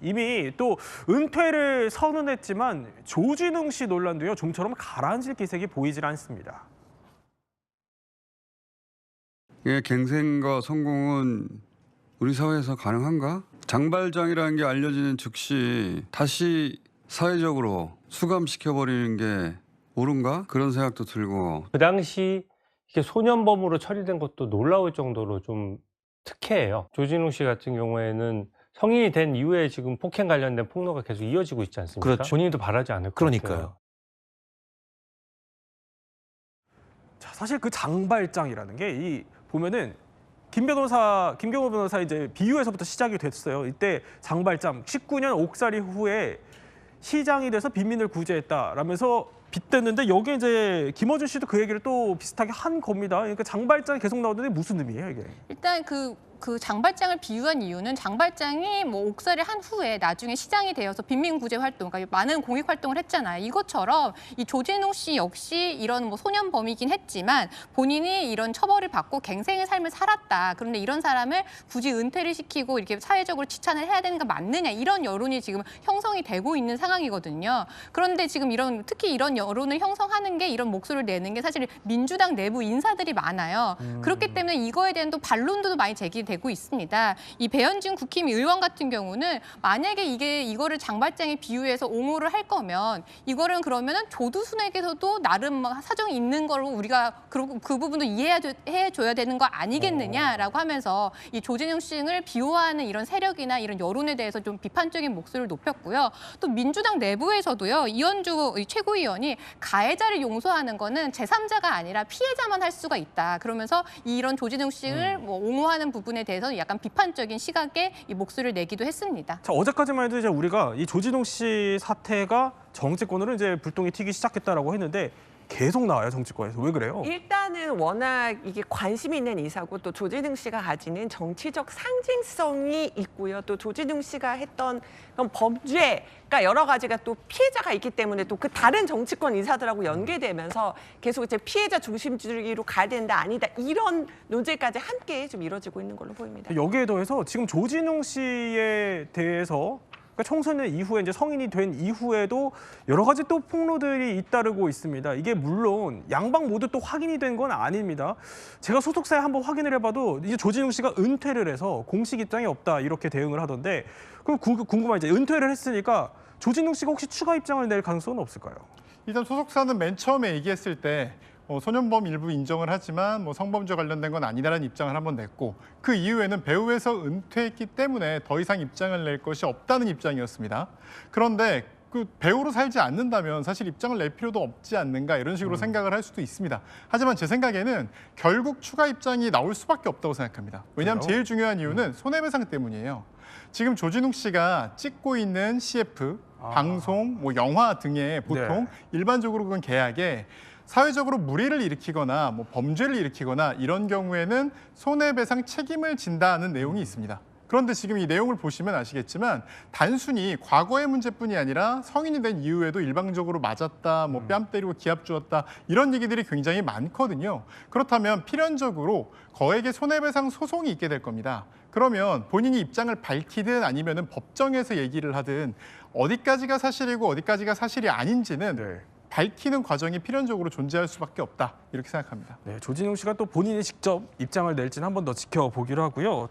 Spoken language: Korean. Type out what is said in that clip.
이미 또 은퇴를 선언했지만 조진웅 씨 논란도요. 좀처럼 가라앉을 기색이 보이질 않습니다. 예, 갱생과 성공은 우리 사회에서 가능한가? 장발장이라는 게 알려지는 즉시 다시 사회적으로 수감시켜버리는 게 옳은가? 그런 생각도 들고. 그 당시 이게 소년범으로 처리된 것도 놀라울 정도로 좀 특혜예요. 조진웅 씨 같은 경우에는 성인이 된 이후에 지금 폭행 관련된 폭로가 계속 이어지고 있지 않습니까? 그렇죠. 본인도 바라지 않을 것 그러니까요. 같아요. 자, 사실 그 장발장이라는 게 이 보면은 김경호 변호사 이제 비유에서부터 시작이 됐어요. 이때 장발장 19년 옥살이 후에 시장이 돼서 빈민을 구제했다라면서 빗댔는데 여기에 이제 김어준 씨도 그 얘기를 또 비슷하게 한 겁니다. 그러니까 장발장이 계속 나오는데 무슨 의미예요, 이게? 일단 그 장발장을 비유한 이유는 장발장이 뭐 옥살이 한 후에 나중에 시장이 되어서 빈민구제 활동, 그러니까 많은 공익 활동을 했잖아요. 이것처럼 이 조진웅 씨 역시 이런 뭐 소년범이긴 했지만 본인이 이런 처벌을 받고 갱생의 삶을 살았다. 그런데 이런 사람을 굳이 은퇴를 시키고 이렇게 사회적으로 지탄을 해야 되는 게 맞느냐, 이런 여론이 지금 형성이 되고 있는 상황이거든요. 그런데 지금 특히 이런 여론을 형성하는 게, 이런 목소리를 내는 게 사실 민주당 내부 인사들이 많아요. 그렇기 때문에 이거에 대한 또 반론도 많이 제기되고 있습니다. 이 배현진 국힘 의원 같은 경우는 만약에 이거를 장발장에 비유해서 옹호를 할 거면 이거는 그러면은 조두순에게서도 나름 사정이 있는 걸로 우리가 그 부분도 이해해줘야 되는 거 아니겠느냐라고 하면서 이 조진웅 씨를 비호하는 이런 세력이나 이런 여론에 대해서 좀 비판적인 목소리를 높였고요. 또 민주당 내부에서도요, 이현주 최고위원이 가해자를 용서하는 거는 제3자가 아니라 피해자만 할 수가 있다. 그러면서 이런 조진웅 씨를 뭐 옹호하는 부분에 대해서 약간 비판적인 시각의 이 목소리를 내기도 했습니다. 자, 어제까지만 해도 이제 우리가 이 조진웅 씨 사태가 정치권으로 이제 불똥이 튀기 시작했다라고 했는데 계속 나와요, 정치권에서. 왜 그래요? 일단은 워낙 이게 관심 있는 이사고, 또 조진웅 씨가 가지는 정치적 상징성이 있고요. 또 조진웅 씨가 했던 그런 범죄가 여러 가지가 또 피해자가 있기 때문에 또 그 다른 정치권 인사들하고 연계되면서 계속 이제 피해자 중심주의로 가야 된다, 아니다, 이런 논쟁까지 함께 좀 이루어지고 있는 걸로 보입니다. 여기에 더해서 지금 조진웅 씨에 대해서 청소년 이후에 이제 성인이 된 이후에도 여러 가지 또 폭로들이 잇따르고 있습니다. 이게 물론 양방 모두 또 확인이 된 건 아닙니다. 제가 소속사에 한번 확인을 해봐도 이제 조진웅 씨가 은퇴를 해서 공식 입장이 없다 이렇게 대응을 하던데, 그럼 궁금한 이제 은퇴를 했으니까 조진웅 씨가 혹시 추가 입장을 낼 가능성은 없을까요? 일단 소속사는 맨 처음에 얘기했을 때 소년범 일부 인정을 하지만 성범죄 관련된 건 아니다라는 입장을 한번 냈고, 그 이후에는 배우에서 은퇴했기 때문에 더 이상 입장을 낼 것이 없다는 입장이었습니다. 그런데 그 배우로 살지 않는다면 사실 입장을 낼 필요도 없지 않는가, 이런 식으로 생각을 할 수도 있습니다. 하지만 제 생각에는 결국 추가 입장이 나올 수밖에 없다고 생각합니다. 왜냐하면 제일 중요한 이유는 손해배상 때문이에요. 지금 조진웅 씨가 찍고 있는 CF, 방송, 영화 등에 보통 일반적으로 그건 계약에 사회적으로 물의를 일으키거나 범죄를 일으키거나 이런 경우에는 손해배상 책임을 진다는 내용이 있습니다. 그런데 지금 이 내용을 보시면 아시겠지만 단순히 과거의 문제뿐이 아니라 성인이 된 이후에도 일방적으로 맞았다, 뺨 때리고 기합 주었다, 이런 얘기들이 굉장히 많거든요. 그렇다면 필연적으로 거액의 손해배상 소송이 있게 될 겁니다. 그러면 본인이 입장을 밝히든 아니면은 법정에서 얘기를 하든 어디까지가 사실이고 어디까지가 사실이 아닌지는 밝히는 과정이 필연적으로 존재할 수밖에 없다, 이렇게 생각합니다. 네, 조진웅 씨가 또 본인이 직접 입장을 낼지는 한 번 더 지켜보기로 하고요.